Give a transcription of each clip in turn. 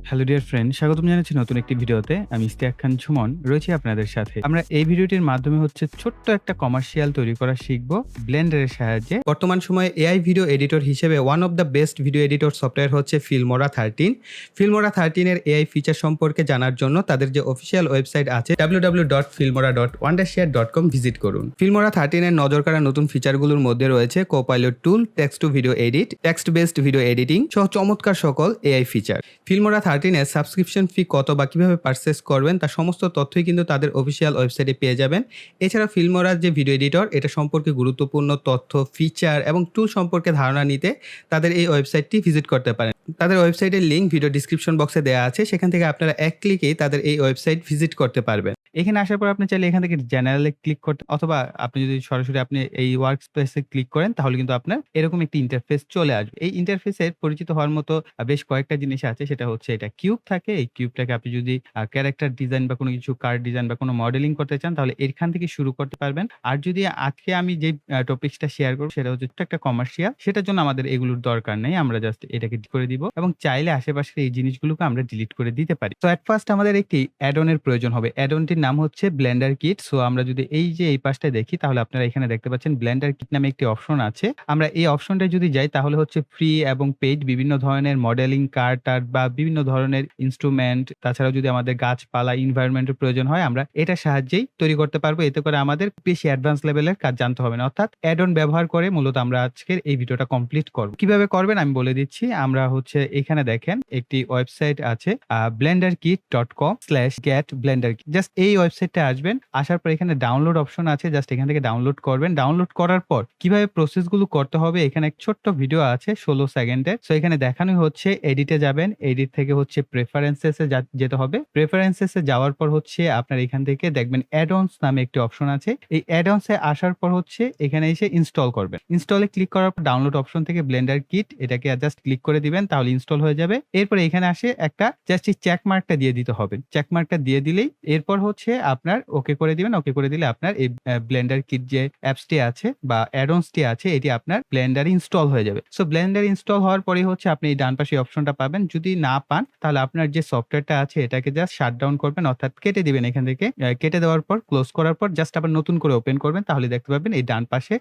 Hello dear friend, স্বাগতম জানাচ্ছি নতুন একটি ভিডিওতে। আমি ইশতিয়াক খান সুমন রয়েছি আপনাদের সাথে। আমরা এই ভিডিওটির মাধ্যমে ছোট্ট একটা কমার্শিয়াল তৈরি করা শিখব ব্লেন্ডার এর সাহায্যে। বর্তমান সময়ে এআই ভিডিও এডিটর হিসেবে one of the best video editor software হচ্ছে ফিল্মোরা 13। ফিল্মোরা 13 এর এআই ফিচার সম্পর্কে জানার জন্য তাদের যে অফিসিয়াল ওয়েবসাইট আছে www.filmora.wondershare.com ভিজিট করুন। ফিল্মোরা 13 এর নজর কাড়া নতুন ফিচারগুলোর মধ্যে রয়েছে copilot tool, text to video edit, text based video editing সহ চমৎকার সকল এআই ফিচার। ফিল্মোরা 13 এর সাবস্ক্রিপশন ফি কত বা কিভাবে পারচেস করবেন তার সমস্ত তথ্যই কিন্তু তাদের অফিসিয়াল ওয়েবসাইটে পেয়ে যাবেন। এছাড়া ফিল্মোরার যে ভিডিও এডিটর এটা সম্পর্কে গুরুত্বপূর্ণ তথ্য, ফিচার এবং টুল সম্পর্কে ধারণা নিতে তাদের এই ওয়েবসাইটটি ভিজিট করতে পারেন। তাদের ওয়েবসাইটের লিঙ্ক ভিডিও ডিসক্রিপশন বক্সে দেওয়া আছে, সেখান থেকে আপনারা এক ক্লিকেই তাদের এই ওয়েবসাইট ভিজিট করতে পারবেন। এখানে আসার পর আপনি চাইলে এখান থেকে জেনারেলে ক্লিক করতে, অথবা আপনি যদি সরাসরি আপনি এই ওয়ার্ক স্পেসে ক্লিক করেন তাহলে কিন্তু আপনার এরকম একটি ইন্টারফেস চলে আসবে। এই ইন্টারফেসের পরিচিত হওয়ার মতো বেশ কয়েকটা জিনিস আছে। সেটা হচ্ছে এটা কিউব থাকে। এই কিউবটাকে আপনি যদি ক্যারেক্টার ডিজাইন বা কোনো কিছু কার্ড ডিজাইন বা কোনো মডেলিং করতে চান তাহলে এখান থেকে শুরু করতে পারবেন। আর যদি আজকে আমি যে টপিকসটা শেয়ার করব সেটা হচ্ছে একটা কমার্শিয়াল, সেটার জন্য আমাদের এগুলোর দরকার নেই। আমরা জাস্ট এটাকে করে দিব এবং চাইলে আশেপাশের এই জিনিসগুলোকে আমরা ডিলিট করে দিতে পারি। তো এট ফার্স্ট আমাদের একটি অ্যাড অন এর প্রয়োজন হবে। অ্যাড অনটির নাম হচ্ছে ব্লেন্ডার কিট। সো আমরা যদি এই যে এই পাশটা দেখি তাহলে আপনারা এখানে দেখতে পাচ্ছেন ব্লেন্ডার কিট নামে একটি অপশন আছে। আমরা এই অপশনটায় যদি যাই তাহলে হচ্ছে ফ্রি এবং পেইড বিভিন্ন ধরনের মডেলিং কার্ড টার্ড বা বিভিন্ন ধরনের ইনস্ট্রুমেন্ট, তাছাড়াও যদি আমাদের গাছপালা এনভায়রনমেন্টের প্রয়োজন হয় আমরা এটার সাহায্যেই তৈরি করতে পারবো। এতে করে আমাদের বেশি অ্যাডভান্স লেভেলের কাজ জানতে হবে না। অর্থাৎ অ্যাড অন ব্যবহার করে মূলত আমরা আজকের এই ভিডিওটা কমপ্লিট করব। কিভাবে করবেন আমি বলে দিচ্ছি। আমরা এখানে দেখেন একটি ওয়েবসাইট আছে blenderkit.com/getblenderkit। জাস্ট এই ওয়েবসাইটে আসবেন, আসার পর এখানে ডাউনলোড অপশন আছে, জাস্ট এখান থেকে ডাউনলোড করবেন। ডাউনলোড করার পর কিভাবে প্রসেস গুলো করতে হবে এখানে এক ছোট্ট ভিডিও আছে 16 সেকেন্ডের। সো এখানে দেখানো হচ্ছে এডিটে যাবেন, এডিট থেকে প্রেফারেন্সেস এ যেতে হবে। প্রেফারেন্সেস এ যাওয়ার পর আপনার এখান থেকে দেখবেন অ্যাড অনস নামে একটি অপশন আছে। এই অ্যাড অনস এ আসার পর এখানে এসে ইনস্টল করবেন। ইনস্টলে ক্লিক করার পর ডাউনলোড অপশন থেকে ব্লেন্ডার কিট এটাকে জাস্ট ক্লিক করে দিবেন, তাহলে ইনস্টল হয়ে যাবে। এরপর এখানে একটা জাস্ট এই চেক মার্কটা দিয়ে দিতে হবে। চেক মার্কটা দিয়ে দিলেই এরপর আপনার ওকে করে দিবেন। ওকে করে দিলে আপনার এই ব্লেন্ডার কিট যে অ্যাপসটি আছে বা অ্যাড অনসটি আছে এটি আপনার ব্লেন্ডারে ইনস্টল হয়ে যাবে। সো ব্লেন্ডার ইনস্টল হওয়ার পরে আপনি এই ডান পাশে অপশনটা পাবেন। যদি না পান তাহলে আপনার যে সফটওয়্যারটা আছে এটাকে জাস্ট শাটডাউন করবেন, অর্থাৎ কেটে দিবেন। এখান থেকে কেটে দেওয়ার পর ক্লোজ করার পর জাস্ট আবার নতুন করে ওপেন করবেন, তাহলে দেখতে পাবেন এই ডান পাশে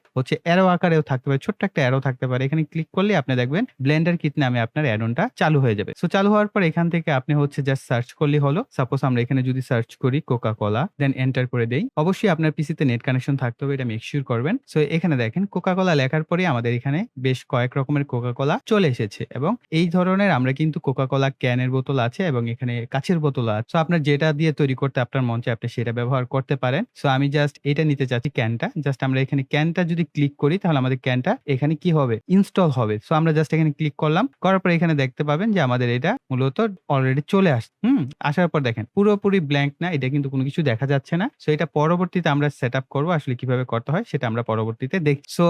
অ্যারো আকারেও থাকতে পারে, ছোট্ট একটা অ্যারো থাকতে পারে। এখানে ক্লিক করলে আপনি দেখবেন ব্লেন্ডার কিট নামে আপনার অ্যাড অনটা চালু হয়ে যাবে। সো চালু হওয়ার পর এখান থেকে আপনি জাস্ট সার্চ করলেই হলো। সাপোজ আমরা এখানে যদি সার্চ করি কোকা কোলা, দেন এন্টার করে দেই। অবশ্যই আপনার পিসিতে নেট কানেকশন থাকতে হবে, এটা মেক শিওর করবেন। সো এখানে দেখেন কোকা কোলা লেখার পরে আমাদের এখানে বেশ কয়েক রকমের কোকা কোলা চলে এসেছে এবং এই ধরনের আমরা কিন্তু কোকা কোলা ক্যানের বোতল আছে এবং এখানে কাঁচের বোতল আছে। সো আপনার যেটা দিয়ে তৈরি করতে আপনার মন চায় আপনি সেটা ব্যবহার করতে পারেন। সো আমি জাস্ট এটা নিতে চাচ্ছি, ক্যানটা। জাস্ট আমরা এখানে ক্যানটা যদি ক্লিক করি তাহলে আমাদের ক্যানটা এখানে কি হবে, ইনস্টল হবে। সো আমরা জাস্ট এখানে ক্লিক করলাম, করার পর এখানে দেখতে পাবেন যে আমাদের এটা মূলত অলরেডি চলে আসছে। আসার পর দেখেন পুরোপুরি ব্ল্যাঙ্ক না, এটা কিন্তু কোনো কিছু দেখা যাচ্ছে না। সো এটা পরবর্তীতে আমরা সেট আপ করবো, আসলে কিভাবে করতে হয় সেটা আমরা পরবর্তীতে দেখি। সো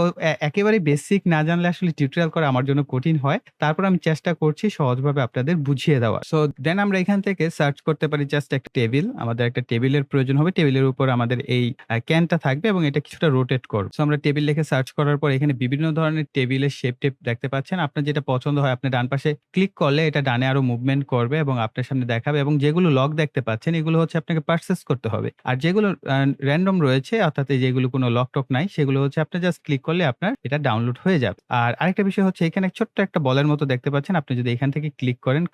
একেবারে বেসিক না জানলে আসলে টিউটোরিয়াল করা আমার জন্য কঠিন হয়, তারপর আমি চেষ্টা করছি সহজভাবে আপনাদের বুঝিয়ে দেওয়া। সো দেন আমরা এখান থেকে সার্চ করতে পারি জাস্ট একটা টেবিল। আমাদের একটা টেবিলের প্রয়োজন হবে, টেবিলের উপর আমাদের এই ক্যানটা থাকবে এবং এটা কিছুটা রোটেট করব। সো আমরা টেবিল লিখে সার্চ করার পর এখানে বিভিন্ন ধরনের টেবিলের শেপ টেপ দেখতে পাচ্ছেন। আপনার যেটা পছন্দ হয় আপনি ডান পাশে ক্লিক করলে এটা ডানে আরো মুভমেন্ট করবে এবং আপনার সামনে দেখাবে। এবং যেগুলো লক দেখতে পাচ্ছেন এগুলো আপনাকে পারচেজ করতে হবে। আর যেগুলো র‍্যান্ডম রয়েছে, অর্থাৎ যেগুলো কোনো লক টক নাই, সেগুলো আপনি জাস্ট ক্লিক করলে আপনার এটা ডাউনলোড হয়ে যাবে। আর আরেকটা বিষয় এখানে ছোট্ট একটা বলের মতো দেখতে পাচ্ছেন। আপনি যদি এখান থেকে ক্লিক করেন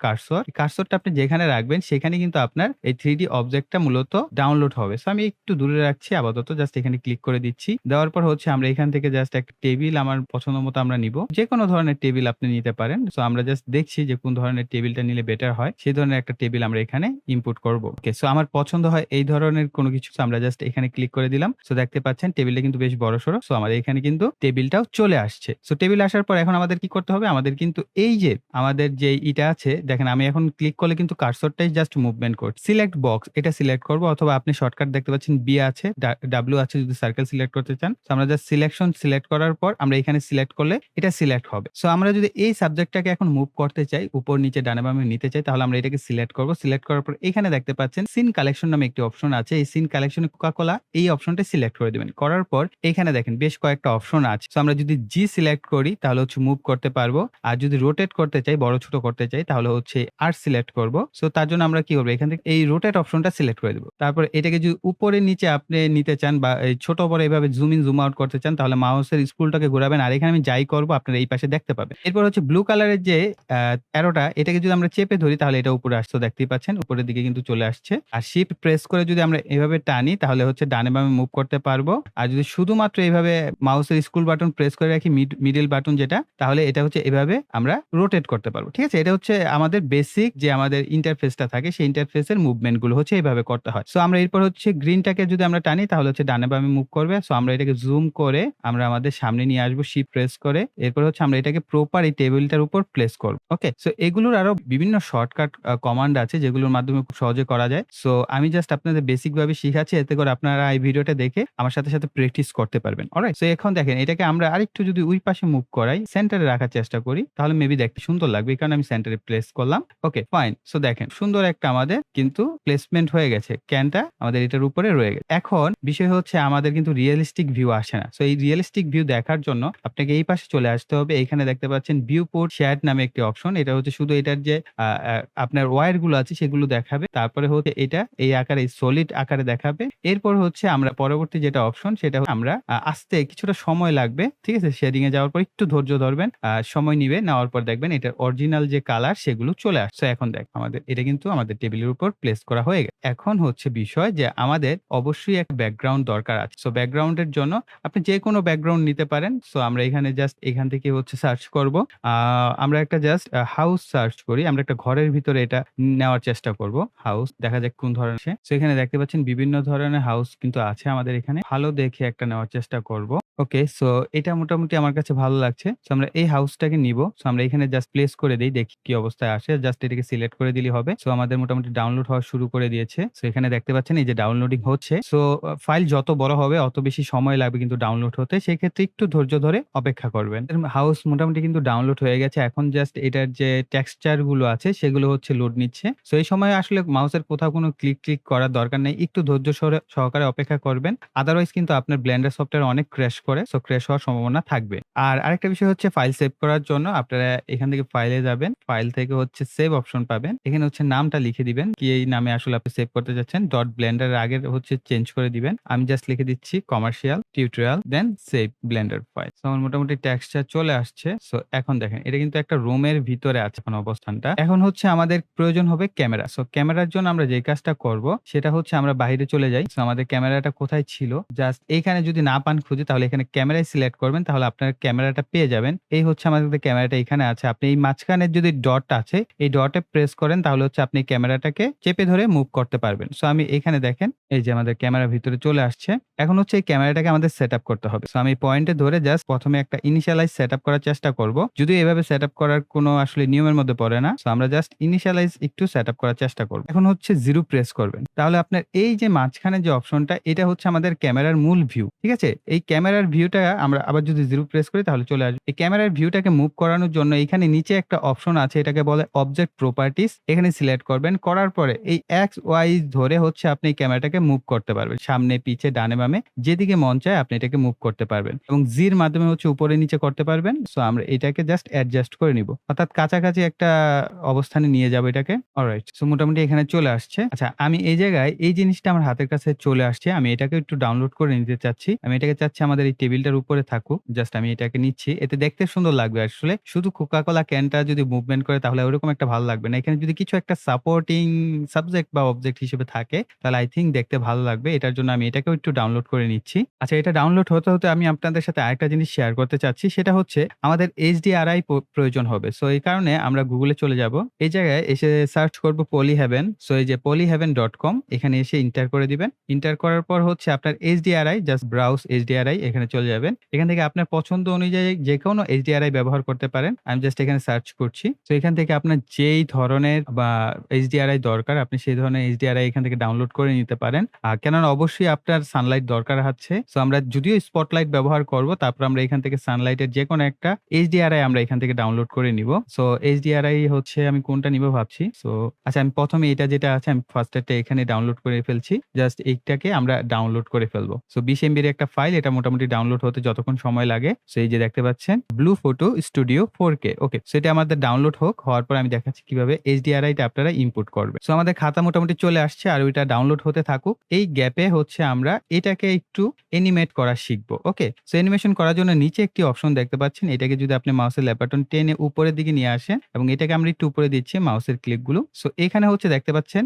কার্সরটা আপনি যেখানে রাখবেন সেখানে কিন্তু আপনার এই 3D অবজেক্টটা মূলত ডাউনলোড হবে। সো আমি একটু দূরে রাখছি আপাতত, জাস্ট এখানে ক্লিক করে দিচ্ছি। দেওয়ার পর আমরা এখান থেকে জাস্ট একটা টেবিল আমার পছন্দ মতো আমরা নিব। যে কোনো ধরনের টেবিল আপনি নিতে পারেন। সো আমরা জাস্ট দেখছি যে কোন ধরনের টেবিলটা নিলে বেটার হয়, সেই ধরনের একটা টেবিল আমরা এখানে ইনপুট করব। ওকে, সো আমার পছন্দ হয় এই ধরনের কোনো কিছু। আমরা জাস্ট এখানে ক্লিক করে দিলাম। সো দেখতে পাচ্ছেন টেবিলটা কিন্তু বেশ বড়সড়। সো আমাদের এখানে কিন্তু টেবিলটাও চলে আসছে। সো টেবিল আসার পর এখন আমাদের কি করতে হবে, আমাদের কিন্তু এই যে আমাদের যে ইটা আছে দেখেন, আমি এখন ক্লিক করলে কিন্তু কার্সরটাই জাস্ট মুভমেন্ট করছে। সিলেক্ট বক্স এটা সিলেক্ট করব, অথবা আপনি শর্টকাট দেখতে পাচ্ছেন বি আছে, ডাব্লিউ আছে যদি সার্কেল সিলেক্ট করতে চান। সো আমরা জাস্ট সিলেকশন সিলেক্ট করার পর আমরা এখানে সিলেক্ট করলে এটা সিলেক্ট হবে। সো আমরা যদি এই সাবজেক্টটাকে এখন মুভ করতে চাই, উপর নিচে ডানে বামে নিতে চাই, তাহলে আমরা এটাকে সিলেক্ট করব। সিলেক্ট করার পর এখানে দেখতে পাচ্ছেন সিন কালেকশন নামে একটি একটি অপশন আছে এই সিন কালেকশনে কোকা-কোলা এই অপশনটা সিলেক্ট করে দিবেন। করার পর এখানে দেখেন বেশ কয়েকটা অপশন আছে। সো আমরা যদি জি সিলেক্ট করি তাহলে হচ্ছে মুভ করতে পারবো। আর যদি রোটেট করতে চাই, বড় ছোট করতে চাই তাহলে হচ্ছে আর সিলেক্ট করব। সো তার জন্য আমরা কি করব? এখান থেকে এই রোটেট অপশনটা সিলেক্ট করে দিব। তারপর এটাকে যদি উপরে নিচে আপনি নিতে চান বা এই ছোট বড় এভাবে জুম ইন জুম আউট করতে চান তাহলে মাউসের স্ক্রলটাকে ঘোরাবেন। আর এখানে আমি যাই করব আপনারা এই পাশে দেখতে পাবেন। এরপর হচ্ছে ব্লু কালারের যে অ্যারোটা এটাকে যদি আমরা চেপে ধরি তাহলে এটা উপরে আসছে দেখতেই পাচ্ছেন। উপরের দিকে কিন্তু চলে আসছে। আর শিফট প্রেস করে যদি আমরা এভাবে টানি তাহলে হচ্ছে ডানে বামে মুভ করতে পারবো। আর যদি শুধুমাত্র এভাবে মাউসের স্ক্রল বাটন প্রেস করে রাখি মিডল বাটন যেটা তাহলে এটা হচ্ছে এভাবে আমরা রোটেট করতে পারবো। ঠিক আছে? এটা হচ্ছে আমাদের বেসিক যে আমাদের ইন্টারফেসটা থাকে সেই ইন্টারফেসের মুভমেন্ট গুলো হচ্ছে এভাবে করতে হয়। সো আমরা এরপর হচ্ছে গ্রিনটাকে যদি আমরা টানি তাহলে হচ্ছে ডানে বামে মুভ করবে। সো আমরা এটাকে জুম করে আমরা আমাদের সামনে নিয়ে আসবো শিফট প্রেস করে। এরপর হচ্ছে আমরা এটাকে প্রপার এই টেবিলটার উপর প্লেস করব। ওকে? সো এগুলোর আরো বিভিন্ন শর্টকাট কমান্ড আছে যেগুলোর মাধ্যমে খুব সহজে করা যায়। সো আমি জাস্ট আপনাদের বেসিক ভাবে শিখাচ্ছি এতে করে আপনারা এই ভিডিওটা দেখে আমার সাথে প্র্যাকটিস করতে পারবেন। অলরাইট? সো এখন দেখেন এটাকে আমরা আরেকটু যদি ওই পাশে মুভ করাই, সেন্টারে রাখার চেষ্টা করি তাহলে মেবি দেখতে সুন্দর লাগবে। এই কারণে আমি সেন্টারে প্লেস করলাম। ওকে, ফাইন। সো দেখেন সুন্দর একটা আমাদের কিন্তু প্লেসমেন্ট হয়ে গেছে। ক্যানটা আমাদের এটার উপরে রয়ে গেছে। এখন বিষয় হচ্ছে আমাদের কিন্তু রিয়ালিস্টিক ভিউ আসে না। সো এই রিয়ালিস্টিক ভিউ দেখার জন্য আপনাকে এই পাশে চলে আসতে হবে। এখানে দেখতে পাচ্ছেন ভিউ পোর্ট শেয়ার্ড নামে একটি অপশন। এটা হচ্ছে শুধু এটার যে আপনার ওয়্যার গুলো আছে সেগুলো দেখাবে। তারপরে হচ্ছে এটা এই আকারে সলিড আকারে দেখাবে। এরপর হচ্ছে আমরা পরবর্তী যেটা অপশন সেটা আমরা আসতে কিছুটা সময় লাগবে। ঠিক আছে? শেডিং এ যাওয়ার পর একটু ধৈর্য ধরবেন। সময় নিবে। নেওয়ার পর দেখবেন এটার অরিজিনাল যে কালার সেগুলো চলে আসছে। এখন দেখ আমাদের এটা কিন্তু আমাদের টেবিলের উপর প্লেস করা হয়ে গেছে। এখন হচ্ছে বিষয় যে আমাদের অবশ্যই একটা ব্যাকগ্রাউন্ড দরকার আছে। সো ব্যাকগ্রাউন্ড এর জন্য আপনি যেকোনো ব্যাকগ্রাউন্ড নিতে পারেন। সো আমরা এখানে জাস্ট এখান থেকে হচ্ছে সার্চ করব। আমরা একটা জাস্ট হাউস সার্চ করি। আমরা একটা ঘরের ভিতরে এটা নেওয়ার চেষ্টা করব। হাউস দেখা যাক কোন ধরনের আছে। সো এখানে দেখতে পাচ্ছেন বিভিন্ন ধরনের হাউস কিন্তু আছে আমাদের এখানে। ভালো দেখে একটা নেওয়ার চেষ্টা করব। ওকে, সো এটা মোটামুটি আমার কাছে ভালো লাগছে। সো আমরা এই হাউসটাকে নিব। সো আমরা এখানে জাস্ট প্লেস করে দেই। দেখি কি অবস্থায় আসে। জাস্ট এটাকে সিলেক্ট করে দিলেই হবে। সো আমাদের মোটামুটি ডাউনলোড হওয়া শুরু করে দিয়েছে। সো এখানে দেখতে পাচ্ছেন এই যে ডাউনলোডিং হচ্ছে। সো ফাইল যত বড় হবে অত বেশি সময় লাগবে কিন্তু ডাউনলোড হতে। সেক্ষেত্রে একটু ধৈর্য ধরে অপেক্ষা করবেন। হাউস মোটামুটি কিন্তু ডাউনলোড হয়ে গেছে। এখন জাস্ট এটার যে টেক্সচার গুলো আছে সেগুলো হচ্ছে লোড নিচ্ছে। সো এই সময় আসলে মাউসের কোথাও কোনো ক্লিক করার দরকার নেই। একটু ধৈর্য সহকারে অপেক্ষা করবেন। আদারওয়াইজ কিন্তু আপনার ব্লেন্ডার সফটওয়্যার অনেক ক্র্যাশ করে। সো ক্র্যাশ হওয়ার সম্ভাবনা থাকবে। আর আরেকটা বিষয় হচ্ছে ফাইল সেভ করার জন্য আপনারা এখান থেকে ফাইলে যাবেন। ফাইল থেকে হচ্ছে সেভ অপশন পাবেন। এখানে হচ্ছে নামটা লিখে দিবেন। কি এই নামে আসলে আপনি সেভ করতে যাচ্ছেন। ডট ব্লেন্ডার এর আগে হচ্ছে চেঞ্জ করে দিবেন। আমি জাস্ট লিখে দিচ্ছি কমার্শিয়াল টিউটোরিয়াল দেন সেভ ব্লেন্ডার ফাইল। সো আমার মোটামুটি টেক্সচার চলে আসছে। সো এখন দেখেন এটা কিন্তু একটা রুমের ভিতরে আছে এখন অবস্থানটা। এখন হচ্ছে আমাদের প্রয়োজন হবে ক্যামেরা। সো ক্যামেরার জন্য আমরা যে কাজটা করব সেটা হচ্ছে আমরা বাইরে চলে যাই। সো আমাদের ক্যামেরাটা কোথায় ছিল? জাস্ট এইখানে যদি না পান খুঁজে তাহলে এখানে ক্যামেরায় সিলেক্ট করবেন তাহলে আপনার ক্যামেরাটা পেয়ে যাবেন। এই হচ্ছে আমাদের ক্যামেরাটা এখানে আছে। আপনি এই মাঝখানের যদি ডট আছে এই ডটে প্রেস করেন তাহলে হচ্ছে আপনি ক্যামেরাটাকে চেপে ধরে মুভ করতে পারবেন। সো আমি এখানে দেখেন এই যে আমাদের ক্যামেরার ভিতরে চলে আসছে। এখন হচ্ছে এই ক্যামেরাটাকে আমাদের সেটআপ করতে হবে। সো আমি পয়েন্টে ধরে জাস্ট প্রথমে একটা ইনিশিয়ালাইজ সেটআপ করার চেষ্টা করব। যদিও এভাবে সেটআপ করার কোনো আসলে নিয়মের মধ্যে পড়ে না। সো আমরা জাস্ট ইনিশিয়ালাইজ একটু সেটআপ করার চেষ্টা করব। এখন হচ্ছে 0 প্রেস করবেন। তাহলে আপনার এই যে মাঝখানে যে অপশনটা এটা হচ্ছে আমাদের ক্যামেরার মূল ভিউ। ঠিক আছে? এই ক্যামেরার ভিউটা আমরা আবার যদি 0 প্রেস করি তাহলে চলে আসবে। এই ক্যামেরার ভিউটাকে মুভ করানোর জন্য এখানে নিচে একটা অপশন আছে এটাকে বলে অবজেক্ট প্রপার্টিজ। এখানে সিলেক্ট করবেন। করার পরে এই এক্স ওয়াই ধরে হচ্ছে আপনি এই ক্যামেরাটাকে মুভ করতে পারবেন। সামনে পিছে ডানে বামে যেদিকে মন চায় আপনি এটাকে মুভ করতে পারবেন। এবং জির মাধ্যমে হচ্ছে উপরে নিচে করতে পারবেন। সো আমরা এটাকে জাস্ট অ্যাডজাস্ট করে নিব। অর্থাৎ কাছাকাছি একটা অবস্থানে নিয়ে যাব এটাকে। অলরাইট। সো মোটামুটি এখানে চলে আসছে। আচ্ছা আমি এই জায়গায় এই জিনিসটা আমার হাতের কাছে চলে আসছে। আমি এটাকে একটু ডাউনলোড করে নিতে চাচ্ছি। আমি এটাকে চাচ্ছি আমাদের এই টেবিলটার উপরে থাকুক। জাস্ট আমি এটাকে নিচ্ছি। এতে দেখতে সুন্দর লাগবে আসলে। শুধু কোকা-কোলা ক্যানটা যদি মুভমেন্ট করে তাহলে ওরকম একটা ভালো লাগবে না। এখানে যদি কিছু একটা সাপোর্টিং সাবজেক্ট বা অবজেক্ট হিসেবে থাকে তাহলে আই থিংক দেখতে ভালো লাগবে। এটার জন্য আমি এটাকেও একটু ডাউনলোড করে নিচ্ছি। আচ্ছা এটা ডাউনলোড হতে আমি আপনাদের সাথে আরেকটা জিনিস শেয়ার করতে চাচ্ছি। সেটা হচ্ছে আমাদের HDRI প্রয়োজন হবে। সো এই কারণে আমরা গুগলে চলে যাব। এই জায়গায় এসে সার্চ করব পলিহেভেন। সো এই যে polyheaven.com এখানে এসে এন্টার করে দিবেন। এন্টার করার পর হচ্ছে আপনার HDRI জাস্ট ব্রাউজ HDRI এখানে এখানে চলে যাবেন। এখান থেকে আপনার পছন্দ অনুযায়ী যেকোনো HDRI ব্যবহার করতে পারেন। আমি জাস্ট এখানে সার্চ করছি। তো এখান থেকে আপনার যেই ধরনের বা HDRI দরকার আপনি সেই ধরনের HDRI এখান থেকে ডাউনলোড করে নিতে পারেন। কেননা অবশ্যই আপনার সানলাইট দরকার আছে। সো আমরা যদিও স্পটলাইট ব্যবহার করব, তারপর আমরা এখান থেকে সানলাইটের যেকোনো একটা HDRI আমরা এখান থেকে ডাউনলোড করে নিব। সো HDRI হচ্ছে আমি কোনটা নিব ভাবছি। সো আচ্ছা, আমি প্রথমে এটা যেটা আছে আমি ফার্স্ট এরটা এখানে ডাউনলোড করে ফেলছি। জাস্ট এইটাকে আমরা ডাউনলোড করে ফেলবো। সো 20 এমবির একটা ফাইল, এটা মোটামুটি ডাউনলোড হতে যতক্ষণ সময় লাগে। সো এই যে দেখতে পাচ্ছেন ব্লু ফটো স্টুডিও 4K। ওকে, সো এটা আমাদের ডাউনলোড হওয়ার পর আমি দেখাচ্ছি কিভাবে HDRI টা আপনারা ইনপুট করবেন। সো আমাদের খাতা মোটামুটি চলে আসছে আর ওইটা ডাউনলোড হতে থাকুক। এই গ্যাপে হচ্ছে আমরা এটাকে একটু অ্যানিমেট করা শিখবো। ওকে, সো অ্যানিমেশন করার জন্য নিচে একটি অপশন দেখতে পাচ্ছেন। এটাকে যদি আপনি মাউসের লেফট বাটন টেনে উপরের দিকে নিয়ে আসেন এবং এটাকে আমরা একটু উপরে দিচ্ছি মাউসের ক্লিকগুলো। সো এখানে হচ্ছে দেখতে পাচ্ছেন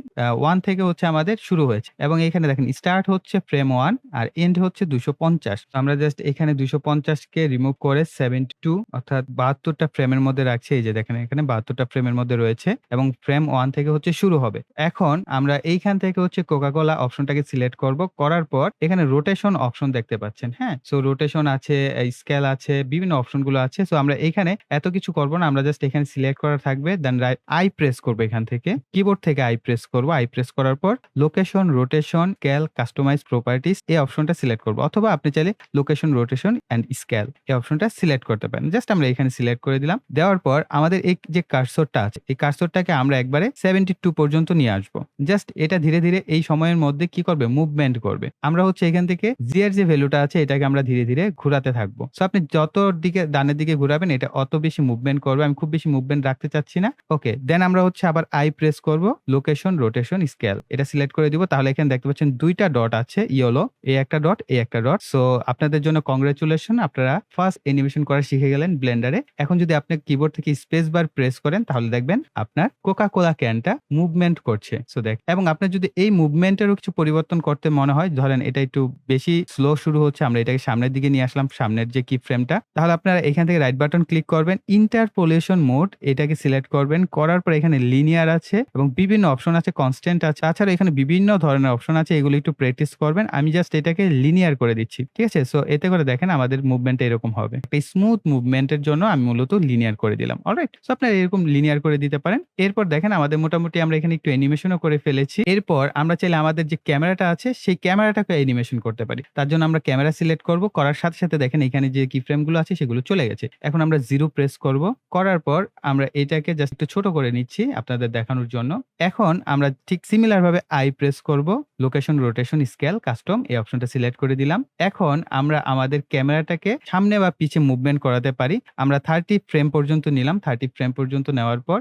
1 থেকে হচ্ছে আমাদের শুরু হয়েছে এবং এখানে দেখেন স্টার্ট হচ্ছে ফ্রেম 1 আর এন্ড হচ্ছে 250। আমরা জাস্ট এখানে 250 কে রিমুভ করে 72 অর্থাৎ 72 টা ফ্রেমের মধ্যে রাখছি। এই যে দেখেন এখানে 72 টা ফ্রেমের মধ্যে রয়েছে এবং ফ্রেম 1 থেকে হচ্ছে শুরু হবে। এখন আমরা এইখান থেকে হচ্ছে কোকা-কোলা অপশনটাকে সিলেক্ট করব। করার পর এখানে রোটেশন অপশন দেখতে পাচ্ছেন। হ্যাঁ? সো রোটেশন আছে, স্কেল আছে, বিভিন্ন অপশনগুলো আছে। সো আমরা এখানে এত কিছু করব না। আমরা জাস্ট এখানে সিলেক্ট করা থাকবে। দেন আই প্রেস করব এখান থেকে। কিবোর্ড থেকে আই প্রেস করব। আই প্রেস করার পর location, rotation, scale, customize properties এই অপশনটা সিলেক্ট করব। অথবা আপনি চাইলে লোকেশন, রোটেশন এন্ড স্কেল এই অপশনটা সিলেক্ট করতে পারেন। জাস্ট আমরা এখানে সিলেক্ট করে দিলাম। দেওয়ার পর আমাদের এই যে কার্সরটা আছে, এই কার্সরটাকে আমরা একবারে 72 পর্যন্ত নিয়ে আসব। জাস্ট এটা ধীরে, ধীরে এই সময়ের মধ্যে কি করবে? মুভমেন্ট করবে। আমরা হচ্ছে এখান থেকে জি এর যে ভ্যালুটা আছে এটাকে আমরা ধীরে, ধীরে ঘুরাতে থাকবো। সো আপনি যত দিকে ডানের দিকে ঘুরাবেন এটা অত বেশি মুভমেন্ট করবে। আমি খুব বেশি মুভমেন্ট রাখতে চাচ্ছি না। ওকে, দেন আমরা হচ্ছে আবার আই প্রেস করব। লোকেশন, রোটেশন, স্কেল এটা সিলেক্ট করে দিব। তাহলে এখানে দেখতে পাচ্ছেন 2 টা ডট আছে ইয়েলো, এই একটা ডট, এই একটা ডট। সো আপনাদের জন্য কংগ্রাচুলেশন, আপনারা ফার্স্ট অ্যানিমেশন করা শিখে গেলেন ব্লেন্ডারে। এখন যদি আপনি কিবোর্ড থেকে স্পেস বার প্রেস করেন তাহলে দেখবেন আপনার কোকা-কোলা ক্যানটা মুভমেন্ট করছে। সো দেখ, এবং আপনার যদি এই মুভমেন্টেরও কিছু পরিবর্তন করতে মনে হয়, ধরেন এটা একটু বেশি স্লো শুরু হচ্ছে, আমরা এটাকে সামনের দিকে নিয়ে আসলাম, সামনের যে কি ফ্রেমটা, তাহলে আপনারা এখান থেকে রাইট বাটন ক্লিক করবেন, ইন্টারপোলেশন মোড এটাকে সিলেক্ট করবেন। করার পর এখানে লিনিয়ার আছে এবং বিভিন্ন অপশন আছে, কনস্ট্যান্ট আছে, তাছাড়া এখানে বিভিন্ন ধরনের অপশন আছে, এগুলো একটু প্র্যাকটিস করবেন। আমি জাস্ট এটাকে লিনিয়ার করে দিচ্ছি, ঠিক আছে? সো এতে করে দেখেন আমাদের মুভমেন্ট এরকম হবে। একটা স্মুথ মুভমেন্টের জন্য আমি মূলত লিনিয়ার করে দিলাম। অলরাইট, সো আপনারা এরকম লিনিয়ার করে দিতে পারেন। এরপর দেখেন আমাদের মোটামুটি আমরা এখানে একটু অ্যানিমেশনও করে ফেলেছি। এরপর আমরা চাইলে আমাদের যে ক্যামেরাটা আছে সেই ক্যামেরাটাকে অ্যানিমেশন করতে পারি। তার জন্য আমরা ক্যামেরা সিলেক্ট করব। করার সাথে, সাথে দেখেন এখানে যে কি ফ্রেম গুলো আছে সেগুলো চলে গেছে। এখন আমরা 0 প্রেস করব। করার পর আমরা এটাকে জাস্ট একটু ছোট করে নিচ্ছি আপনাদের দেখানোর জন্য। এখন আমরা ঠিক সিমিলার ভাবে আই প্রেস করব। লোকেশন, রোটেশন, স্কেল, কাস্টম এই অপশনটা সিলেক্ট করে দিলাম। এখন আমরা আমাদের ক্যামেরাটাকে সামনে বা পিছে মুভমেন্ট করাতে পারি। আমরা 30 ফ্রেম পর্যন্ত নিলাম। 30 ফ্রেম পর্যন্ত নেওয়ার পর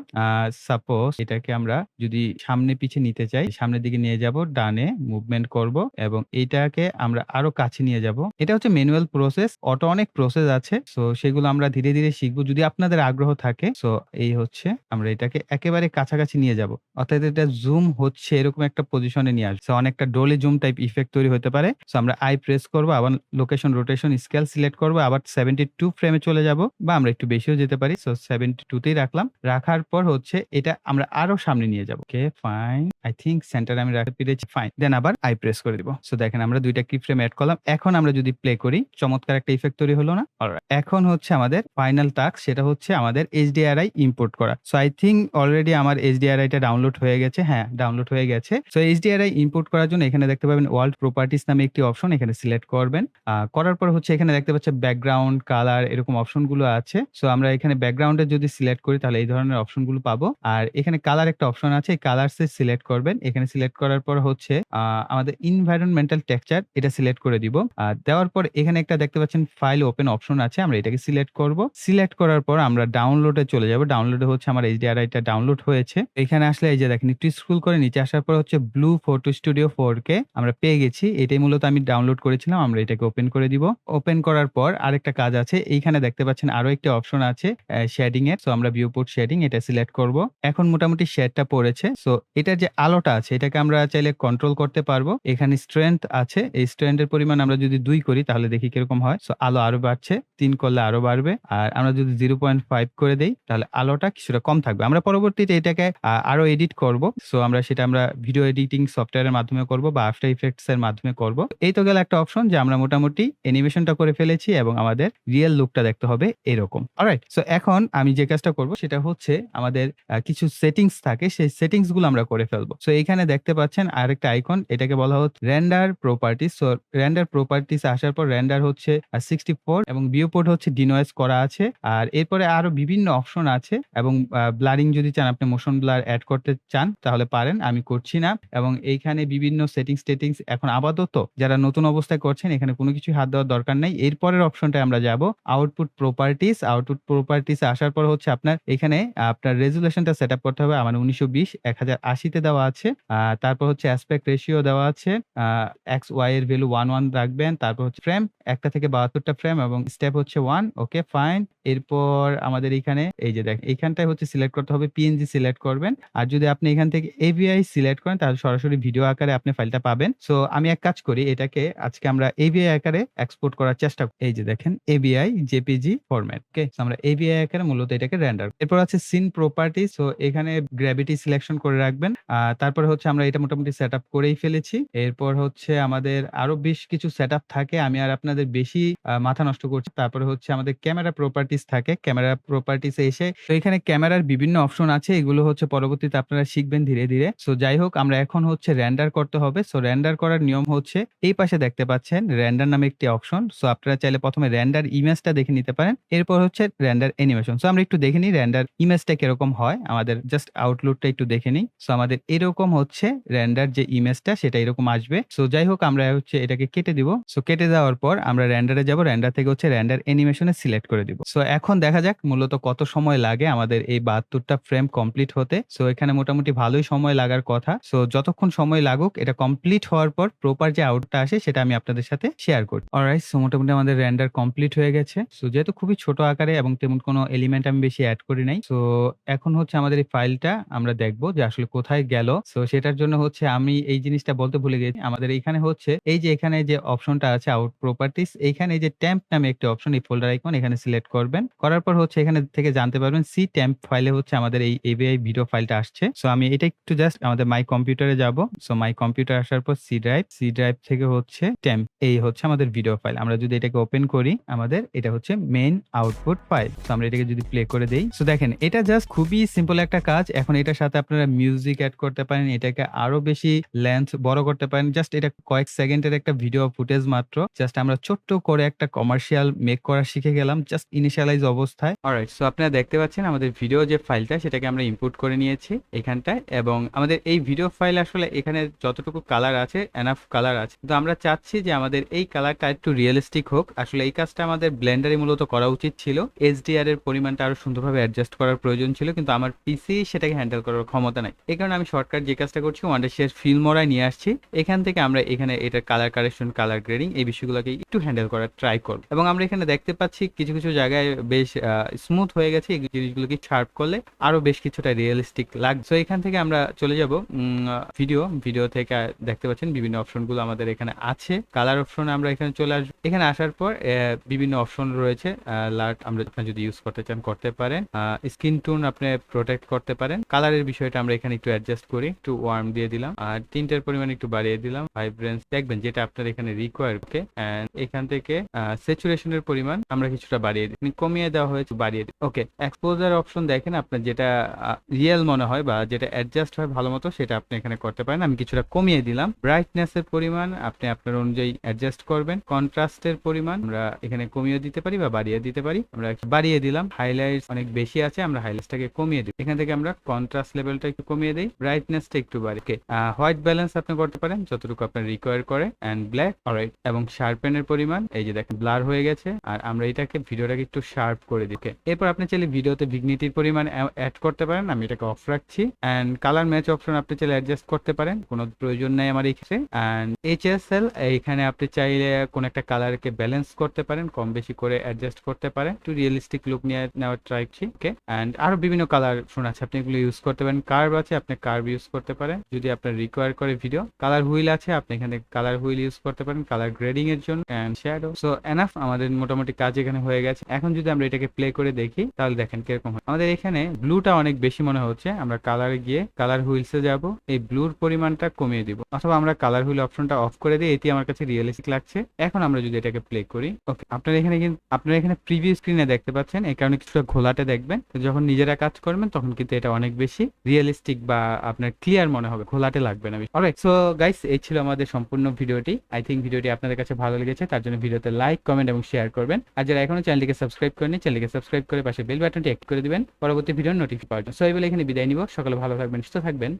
সাপোজ এটাকে আমরা যদি সামনে পিছে নিতে চাই, সামনের দিকে নিয়ে যাব, ডানে মুভমেন্ট করব এবং এইটাকে আমরা আরো কাছে নিয়ে যাব। এটা হচ্ছে ম্যানুয়াল প্রসেস, অটো অনেক প্রসেস আছে। সো সেগুলো আমরা ধীরে, ধীরে শিখব যদি আপনাদের আগ্রহ থাকে। সো এই হচ্ছে আমরা এটাকে একেবারে কাছাকাছি নিয়ে যাব। অর্থাৎ এটা জুম হচ্ছে এরকম একটা পজিশনে নিয়ে আসবে। সো অনেকটা ডোলে জুম টাইপ ইফেক্ট তৈরি হতে পারে। সো আমরা আই প্রেস করব, আবার লোকেশন, রোটেশন, স্কেল সিলেক্ট করব, আবার 72 ফ্রেমে চলে যাব বা আমরা একটু বেশিও যেতে পারি। সো 72 তেই রাখলাম। রাখার পর হচ্ছে এটা আমরা আরো সামনে নিয়ে যাব। ওকে ফাইন, আই থিংক সেন্টারে আমি রাখতে পেরেছি। ফাইন, দেন আবার আই প্রেস করে দিব। সো দেখেন আমরা 2টা কি ফ্রেম এড করলাম। এখন আমরা যদি প্লে করি চমৎকার একটা ইফেক্ট তৈরি হলো না? অলরাইট, এখন হচ্ছে আমাদের ফাইনাল টাস্ক, সেটা হচ্ছে আমাদের HDRI ইম্পোর্ট করা। সো আই থিংক অলরেডি আমার HDRI টা ডাউনলোড হয়ে গেছে। হ্যাঁ, ডাউনলোড হয়ে গেছে। সো HDRI ইম্পোর্ট করার জন্য এখানে দেখতে পাবেন ওয়ার্ল্ড প্রপার্টিজ নামে একটি অপশন, এখানে সিলেক্ট করবেন। করার পর হচ্ছে এখানে দেখতে পাচ্ছেন ব্যাকগ্রাউন্ড, কালার এরকম অপশনগুলো আছে। সো আমরা এখানে ব্যাকগ্রাউন্ডে যদি সিলেক্ট করি তাহলে এই ধরনের অপশনগুলো পাবো। আর এখানে কালার একটা অপশন আছে, এই কালারসে সিলেক্ট করবেন। এখানে সিলেক্ট করার পর হচ্ছে আমাদের এনভায়রনমেন্টাল টেক্সচার এটা সিলেক্ট করে দিব। দেওয়ার পর এখানে একটা দেখতে পাচ্ছেন ফাইল ওপেন অপশন আছে, আমরা এটাকে সিলেক্ট করব। সিলেক্ট করার পর আমরা ডাউনলোডে চলে যাব। ডাউনলোডে হচ্ছে আমার HDRI টা ডাউনলোড হয়েছে। এখানে আসলে এই যে দেখেন একটু স্ক্রল করে নিচে আসার পর হচ্ছে ব্লু ফটো স্টুডিও 4K আমরা পেয়ে গেছি। এটাই মূলত আমি ডাউনলোড করেছিলাম। আমরা এটাকে ওপেন করে দিব। ওপেন করার পর আরেকটা কাজ আছে, এইখানে দেখতে পাচ্ছেন আরো একটা অপশন আছে শেডিং এর। সো আমরা ভিউপোর্ট শেডিং এটা সিলেক্ট করব। এখন মোটামুটি শেডটা পড়েছে। সো এটার যে আলোটা আছে এটাকে আমরা চাইলে কন্ট্রোল করতে পারবো। এখানে স্ট্রেংথ আছে, এই স্ট্রেংথের পরিমাণ আমরা যদি 2 করি তাহলে দেখি কিরকম হয়। সো আলো আরো বাড়ছে, 3 করলে আরো বাড়বে। আর আমরা যদি 0.5 করে দেই তাহলে আলোটা কিছুটা কম থাকবে। আমরা পরবর্তীতে এটাকে আরো এডিট করব। সো আমরা ভিডিও এডিটিং সফটওয়্যারের মাধ্যমে করব বা আফটার ইফেক্টস এর মাধ্যমে করব। এই তো গেল একটা অপশন যে আমরা মোটামুটি মোটামুটি অ্যানিমেশনটা করে ফেলেছি এবং আমাদের রিয়েল লুকটা দেখতে হবে এরকম। অলরাইট? সো এখন আমি যে কাজটা করব সেটা হচ্ছে আমাদের কিছু সেটিংস থাকে, সেই সেটিংস গুলো আমরা করে ফেলবো। সো এখানে দেখতে পাচ্ছেন আরেকটা আইকন, এটাকে বলা হচ্ছে render properties. So render properties আসার পর রেন্ডার হচ্ছে 64 এবং ভিউপোর্ট হচ্ছে ডিনয়েজ করা আছে। আর এরপরে আরো বিভিন্ন অপশন আছে এবং ব্লারিং যদি চান, আপনি মোশন ব্লার এড করতে চান তাহলে পারেন। আমি করছি না এবং এইখানে বিভিন্ন সেটিংস এখন আপাতত যারা নতুন অবস্থায় করছেন এখানে কোনো কিছুই হাত দেওয়ার দরকার নাই। এরপরের অপশনটায় আমরা যাব আউটপুট প্রপার্টিজ। আউটপুট প্রপার্টিজ এ আসার পর হচ্ছে আপনার এখানে আপনার রেজোলিউশনটা সেটআপ করতে হবে। আমার 1920 1080 তে দেওয়া আছে। তারপর হচ্ছে অ্যাসপেক্ট রেশিও দেওয়া আছে। এক্স ওয়াই এর ভ্যালু 11 রাখবেন। তারপর হচ্ছে ফ্রেম 1 টা থেকে 72 টা ফ্রেম এবং স্টেপ হচ্ছে 1। Okay fine. এরপর আমাদের এখানে এই যে দেখেন এইখানটায় হচ্ছে সিলেক্ট করতে হবে পিএনজি সিলেক্ট করবেন। আর যদি আপনি এখান থেকে এভিআই সিলেক্ট করেন তাহলে সরাসরি ভিডিও আকারে আপনি ফাইলটা পাবেন। সো আমি এক কাজ করি, এটাকে আজকে আমরা এভিআই আকারে এক্সপোর্ট করার চেষ্টা করি। এই যে দেখেন এভিআই জেপিজি ফরম্যাট। ওকে? সো আমরা এভিআই আকারে মূলত এটাকে রেন্ডার। এরপর আছে সিন প্রপার্টি। সো এখানে গ্র্যাভিটি সিলেকশন করে রাখবেন। তারপরে হচ্ছে আমরা এটা মোটামুটি সেটআপ করেই ফেলেছি। এরপর হচ্ছে আমাদের আরো বেশ কিছু সেটআপ থাকে। আমি আর আপনাদের বেশি মাথা নষ্ট করছি। তারপরে হচ্ছে আমাদের ক্যামেরা প্রপার্টিজ থাকে। ক্যামেরা প্রপার্টিজ এ এসে তো এখানে ক্যামেরার বিভিন্ন অপশন আছে। এগুলো হচ্ছে পরবর্তীতে আপনারা শিখবেন ধীরে, ধীরে। সো যাই হোক আমরা এখন হচ্ছে রেন্ডার করতে হবে। সো রেন্ডার করার নিয়ম হচ্ছে এই পাশে দেখতে পাচ্ছেন রেন্ডার নামে একটি অপশন। সো আপনারা চাইলে প্রথমে রেন্ডার ইমেজটা দেখে নিতে পারেন। এরপর হচ্ছে রেন্ডার অ্যানিমেশন। সো আমরা একটু দেখে নিই রেন্ডার ইমেজটা কিরকম হয়। আমাদের জাস্ট আউটলুকটা একটু দেখে নিই। সো আমাদের এরকম হচ্ছে রেন্ডার যে ইমেজটা সেটা এরকম আসবে। সো যাই হোক আমরা হচ্ছে এটাকে কেটে দিব। সো কেটে দেওয়ার পর আমরা রেন্ডারে যাব। রেন্ডার থেকে হচ্ছে রেন্ডার অ্যানিমেশনে সিলেক্ট করে দিব। সো এখন দেখা যাক মূলত কত সময় লাগে আমাদের এই 72 টা ফ্রেম কমপ্লিট হতে। সো এখানে মোটামুটি ভালোই সময় লাগার কথা। সো যতক্ষণ সময় লাগুক এটা কমপ্লিট হওয়ার পর প্রপার যে আউটটা আসে সেটা আমি আপনাদের সাথে শেয়ার করি। অলরাইট? সো মোটামুটি আমাদের রেন্ডার কমপ্লিট হয়ে গেছে। সো যেহেতু খুবই ছোট আকারে এবং তেমন কোনো এলিমেন্ট আমি বেশি এড করি নাই। সো এখন হচ্ছে আমাদের এই ফাইলটা আমরা দেখব যে আসলে কোথায় গেল। সো সেটার জন্য হচ্ছে আমি এই জিনিসটা বলতে ভুলে গেছি। আমাদের এইখানে হচ্ছে এই যে এখানে যে অপশনটা আছে আউট প্রপার্টিজ, এইখানে এই যে টেম্প নামে একটি অপশন, এই ফোল্ডার আইকন এখানে সিলেক্ট করবেন। করার পর হচ্ছে এখানে থেকে জানতে পারবেন সি টেম্প ফাইলে হচ্ছে আমাদের এই এভিআই ভিডিও ফাইলটা আসছে। সো আমি এটা একটু জাস্ট আমাদের মাই কম্পিউটারে যাব। সো মাই কম্পিউটার আসার পর সি ড্রাইভ থেকে হচ্ছে টেম্প, এই হচ্ছে আমাদের ভিডিও ফাইল। আমরা যদি এটাকে ওপেন করি আমাদের এটা হচ্ছে মেইন আউটপুট ফাইল। সো আমরা এটাকে যদি প্লে করে দেই, সো দেখেন এটা জাস্ট খুবই সিম্পল একটা কাজ। এখন এটার সাথে আপনারা মিউজিক এড করতে পারেন, এটাকে আরো বেশি লেন্থ বড় করতে পারেন। জাস্ট এটা কয়েক সেকেন্ডের একটা ভিডিও ফুটেজ মাত্র। জাস্ট আমরা ছোট্ট করে একটা কমার্শিয়াল মেক করা শিখে গেলাম জাস্ট ইনিশিয়ালাইজ অবস্থায়। অলরাইট? সো আপনারা দেখতে পাচ্ছেন আমাদের ভিডিও যে ফাইলটা সেটাকে আমরা ইনপুট করে নিয়েছি এখানটায় এবং আমাদের এই ভিডিও ফাইল আসলে এখানে যতটুকু কালার আছে এনাফ কালার আছে। তো আমরা চাচ্ছি যে আমাদের এই কালারটা একটু রিয়েলিস্টিক হোক। আসলে এই কাজটা আমাদের ব্লেন্ডারে মূলত করা উচিত ছিল। এইচডিআর এর পরিমাণটা আরো সুন্দরভাবে অ্যাডজাস্ট করার প্রয়োজন ছিল, কিন্তু আমার পিসি সেটাকে হ্যান্ডেল করার ক্ষমতা নাই। এই কারণে আমি শর্টকাট যে কাজটা করছি ওয়ান্ডারশেয়ার ফিল্মোরায় নিয়ে আসছি। এখান থেকে আমরা এখানে এটার কালার কারেকশন, কালার গ্রেডিং এই বিষয়গুলোকে একটু হ্যান্ডেল করার ট্রাই করব এবং আমরা এখানে দেখতে পাচ্ছি কিছু কিছু জায়গায় বেশ স্মুথ হয়ে গেছে। এই জিনিসগুলোকে শার্প করলে আরো বেশ কিছুটা রিয়েলিস্টিক লাগছে। তো এখান থেকে আমরা চলে যাব ভিডিও থেকে দেখতে পাচ্ছেন বিভিন্ন অপশনগুলো আমাদের এখানে আছে। কালার অপশন আমরা এখানে চলে আসবো। এখানে আসার পর বিভিন্ন অপশন রয়েছে। লাইট আমরা যদি ইউজ করতে চান করতে পারেন। স্কিন টোন আপনি প্রোটেক্ট করতে পারেন। কালারের বিষয়টা আমরা এখানে একটু অ্যাডজাস্ট করি, একটু ওয়ার্ম দিয়ে দিলাম আর টিন্টের পরিমাণ একটু বাড়িয়ে দিলাম। ভাইব্রেন্স দেখবেন যেটা আপনার এখানে রিকোয়ার। ওকে? এন্ড এখান থেকে স্যাচুরেশনের পরিমাণ আমরা কিছুটা বাড়িয়ে দিই, কমিয়ে দেওয়া হয়েছে বাড়িয়ে দিই। ওকে? এক্সপোজার অপশন দেখেন আপনার যেটা রিয়েল মনে হয় বা যেটা অ্যাডজাস্ট হয় ভালো মতো সেটা আপনি এখানে করতে পারেন। আমি কিছুটা কমিয়ে দিলাম। ব্রাইটনেসের পরিমাণ আপনি আপনার অনুযায়ী অ্যাডজাস্ট করবেন। কন্ট্রাস্টের পরিমাণ আমরা এখানে কমিয়ে দিতে পারি বা বাড়িয়ে দিতে পারি। আমরা বাড়িয়ে দিলাম। হাইলাইটস অনেক বেশি আছে, আমরা হাইলাইটসটাকে কমিয়ে দিই। এখান থেকে আমরা কন্ট্রাস্ট লেভেলটা একটু কমিয়ে দেই, ব্রাইটনেসটা একটু বাড়ি। ওকে? হোয়াইট ব্যালেন্স আপনি করতে পারেন যতটুকু আপনার রিকোয়ার করে এন্ড ব্ল্যাক। অলরাইট? এবং শার্পেনের পরিমাণ এই যে দেখেন ব্লার হয়ে গেছে আর আমরা এটাকে ভিডিওটাকে একটু শার্প করে দিই। এরপর আপনি চাইলে ভিডিওতে ভিগনিটির পরিমাণ অ্যাড করতে পারেন। আমি এটাকে অফ রাখছি। এন্ড কালার ম্যাচ অপশন আপনি চাইলে অ্যাডজাস্ট করতে পারেন, কোনো প্রয়োজন নাই আমার এই ক্ষেত্রে। এন্ড এইচএসএল এখানে আপনি চাইলে কোন একটা কালারকে ব্যালেন্স করতে পারেন, কম বেশি করে অ্যাডজাস্ট করতে পারেন, একটু রিয়েলিস্টিক লুক নিয়ে নেওয়ার ট্রাই করছি। ওকে? এন্ড আরো বিভিন্ন কালার অপশন আছে, আপনি এগুলো ইউজ করতে পারেন। কার্ভ আছে, আপনি কার্ভ ইউজ করতে পারেন যদি আপনার রিকোয়ার করে ভিডিও। কালার হুইল আছে, আপনি এখানে কালার হুইল ইউজ করতে পারেন কালার গ্রেডিং এর জন্য। And shadow. সো এনাফ, আমাদের মোটামুটি কাজ এখানে হয়ে গেছে। এখন যদি আমরা এটাকে প্লে করে দেখি তাহলে দেখেন কিরকম হয়। আমাদের এখানে ব্লুটা অনেক বেশি মনে হচ্ছে। আমরা কালারে গিয়ে কালার হুইলসে যাব, এই ব্লুর পরিমাণটা কমিয়ে দিব, অথবা আমরা কালার হুইল অপশনটা অফ করে দিই। এটি আমার কাছে রিয়েলিস্টিক লাগছে। এখন আমরা যদি এটাকে প্লে করি, ওকে, আপনারা এখানে প্রিভিউ স্ক্রিনে দেখতে পাচ্ছেন, এই কারণে কিছুটা ঘোলাটে দেখবেন। তো যখন নিজেরা কাজ করবেন তখন কিন্তু এটা অনেক বেশি রিয়েলিস্টিক বা আপনার ক্লিয়ার মনে হবে, ঘোলাটে লাগবে না। অলরাইট, সো গাইস, এই ছিল আমাদের সম্পূর্ণ ভিডিওটি। আই থিঙ্ক ভিডিওটি আপনাদের কাছে ভালো লেগেছে, তার জন্য ভিডিওতে লাইক, কমেন্ট এবং শেয়ার করবেন। আর যারা এখনো চ্যানেলটিকে সাবস্ক্রাইব করেনি, চ্যানেলটিকে সাবস্ক্রাইব করে পাশে বেল বাটনটি অ্যাক্টিভ করে দিবেন পরবর্তী ভিডিওর নোটিফিকেশন পাওয়ার জন্য। সো এই বলে এখানে বিদায় নিব। সকলে ভালো থাকবেন, সুস্থ থাকবেন।